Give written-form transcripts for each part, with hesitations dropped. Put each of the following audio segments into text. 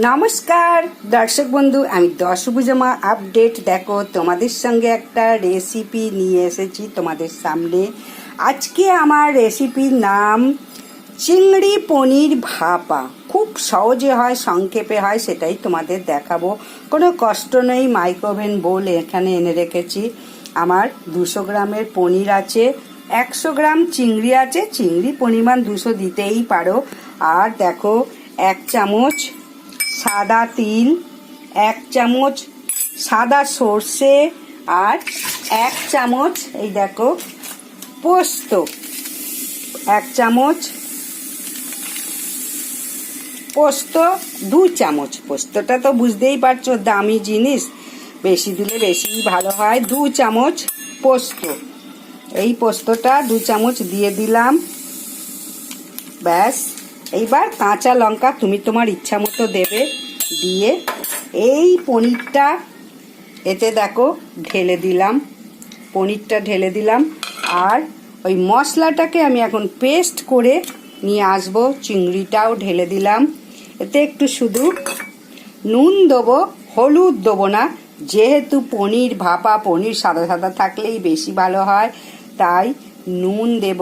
নমস্কার দর্শক বন্ধু, আমি দশভুজা আপডেট দেখো তোমাদের সঙ্গে একটা রেসিপি নিয়ে এসেছি তোমাদের সামনে। আজকে আমার রেসিপির নাম চিংড়ি পনির ভাপা। খুব সহজে হয়, সংক্ষেপে হয়, সেটাই তোমাদের দেখাবো। কোনো কষ্ট নেই। মাইক্রোওভেন বোল এখানে এনে রেখেছি। আমার 200 গ্রামের পনির আছে, 100 গ্রাম চিংড়ি আছে। চিংড়ি পরিমাণ 200 দিতেই পারো। আর দেখো 1 চামচ সাদা তিল, 1 চামচ সাদা সর্ষে, আর 1 চামচ এই দেখো পোস্ত, 1 চামচ পোস্ত, 2 চামচ। পোস্তটা তো বুঝতেই পারছো দামি জিনিস, বেশি দিলে বেশি ভালো হয়। 2 চামচ পোস্ত, এই পোস্তটা 2 চামচ দিয়ে দিলাম। ব্যাস। এইবার কাঁচা লঙ্কা তুমি তোমার ইচ্ছা মতো দেবে। দিয়ে এই পনিরটা এতে দেখো ঢেলে দিলাম, পনিরটা ঢেলে দিলাম। আর ওই মশলাটাকে আমি এখন পেস্ট করে নিয়ে আসবো। চিংড়িটাও ঢেলে দিলাম। এতে একটু শুধু নুন দেবো, হলুদ দেবো না, যেহেতু পনির ভাপা, পনির সাদা সাদা থাকলেই বেশি ভালো হয়, তাই নুন দেব,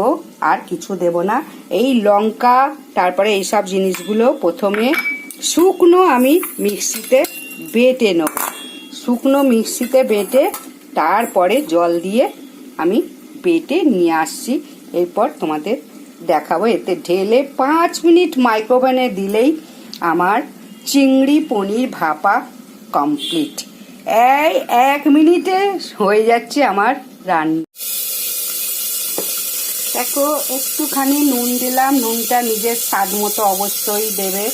আর কিছু দেব না। এই লঙ্কা তারপরে এইসব জিনিসগুলো প্রথমে শুকনো আমি মিক্সিতে বেটে নেব। শুকনো মিক্সিতে বেটে তারপরে জল দিয়ে আমি বেটে নিয়ে আসছি। এরপর তোমাদের দেখাবো। এতে ঢেলে 5 মিনিট মাইক্রোওভেনে দিলেই আমার চিংড়ি পনির ভাপা কমপ্লিট। এই 1 মিনিটে হয়ে যাচ্ছে আমার রান্না। দেখো একটুখানি নুন দিলাম, নুনটা নিজের স্বাদ মতো অবশ্যই দেবে,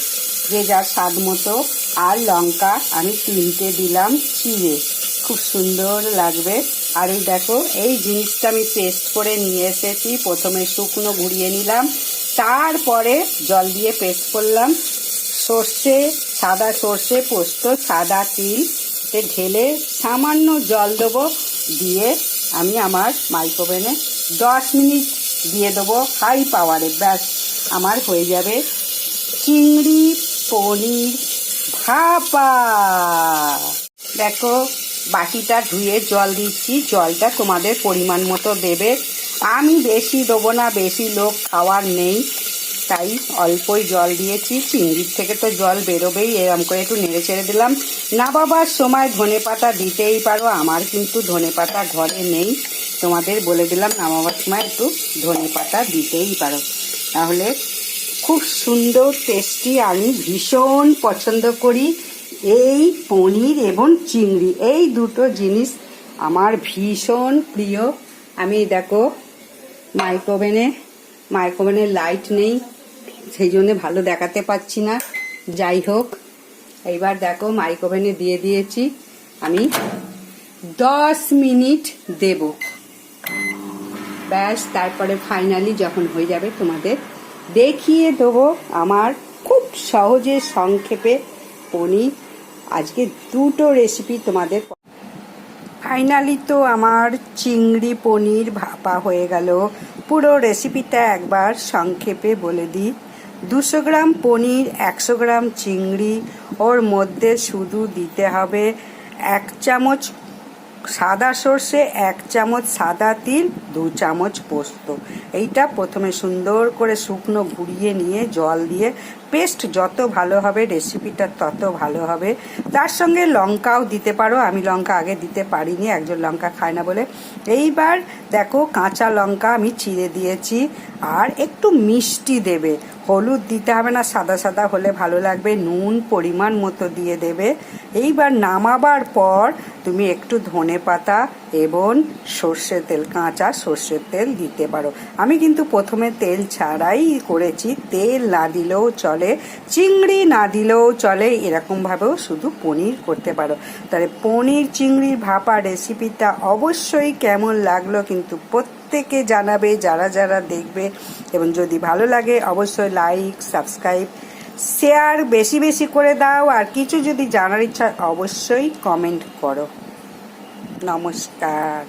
যে যার স্বাদ মতো। আর লঙ্কা আমি 3টে দিলাম চিড়ে, খুব সুন্দর লাগবে। আর এই দেখো এই জিনিসটা আমি পেস্ট করে নিয়ে এসেছি। প্রথমে শুকনো ঘুরিয়ে নিলাম, তারপরে জল দিয়ে পেস্ট করলাম। সর্ষে, সাদা সর্ষে, পোস্ত, সাদা তিল ঢেলে সামান্য জল দেবো। দিয়ে আমি আমার মাইক্রোওভেনে 10 মিনিট দিয়ে দেবো হাই পাওয়ারে। ব্যাস, আমার হয়ে যাবে চিংড়ি পনির ভাপা। দেখো বাটিটা ধুয়ে জল দিচ্ছি, জলটা তোমাদের পরিমাণ মতো দেবে। আমি বেশি দেবো না, বেশি লোক খাওয়ার নেই, তাই অল্পই জল দিয়েছি। চিংড়ির থেকে তো জল বেরোবেই। এরম করে একটু নেড়ে ছেড়ে দিলাম। নামাবার সময় ধনেপাতা দিতেই পারো, আমার কিন্তু ধনেপাতা ঘরে নেই, তোমাদের বলে দিলাম নামাবার সময় একটু ধনেপাতা দিতেই পারো, তাহলে খুব সুন্দর টেস্টি। আমি ভীষণ পছন্দ করি এই পনির এবং চিংড়ি, এই দুটো জিনিস আমার ভীষণ প্রিয়। আমি দেখো মাইক্রোওভেনে লাইট নেই, সেই জন্য ভালো দেখাতে পাচ্ছি না। যাই হোক, এইবার দেখো মাইক্রোওভেনে দিয়ে দিয়েছি। আমি 10 মিনিট দেব। ব্যাস, তারপরে ফাইনালি যখন হয়ে যাবে তোমাদের দেখিয়ে দেবো। আমার খুব সহজে সংক্ষেপে পনির আজকে 2টো রেসিপি তোমাদের। ফাইনালি তো আমার চিংড়ি পনির ভাপা হয়ে গেল। পুরো রেসিপিটা একবার সংক্ষেপে বলে দিই। 200 গ্রাম পনির, 100 গ্রাম চিংড়ি, ওর মধ্যে শুধু দিতে হবে 1 চামচ সাদা সর্ষে, 1 চামচ সাদা তিল, 2 চামচ পোস্ত। এইটা প্রথমে সুন্দর করে শুকনো ঘুরিয়ে নিয়ে জল দিয়ে পেস্ট যত ভালো হবে রেসিপিটা তত ভালো হবে। তার সঙ্গে লঙ্কাও দিতে পারো, আমি লঙ্কা আগে দিতে পারিনি, একজন লঙ্কা খায় না বলে। এইবার দেখো কাঁচা লঙ্কা আমি চিড়ে দিয়েছি। আর একটু মিষ্টি দেবে, হলুদ দিতে হবে না, সাদা সাদা হলে ভালো লাগবে। নুন পরিমাণ মতো দিয়ে দেবে। এইবার নামাবার পর তুমি একটু ধনেপাতা এবং সর্ষের তেল, কাঁচা সর্ষের তেল দিতে পারো। আমি কিন্তু প্রথমে তেল ছাড়াই করেছি, তেল না দিলেও চলে, চিংড়ি না দিলেও চলে, এরকমভাবেও শুধু পনির করতে পারো। তাহলে পনির চিংড়ির ভাপা রেসিপিটা অবশ্যই কেমন লাগলো কিন্তু প্রত্যেকে জানাবে, যারা যারা দেখবে। এবং যদি ভালো লাগে অবশ্যই লাইক, সাবস্ক্রাইব, শেয়ার বেশি বেশি করে দাও। আর কিছু যদি জানার ইচ্ছা অবশ্যই কমেন্ট করো। নমস্কার।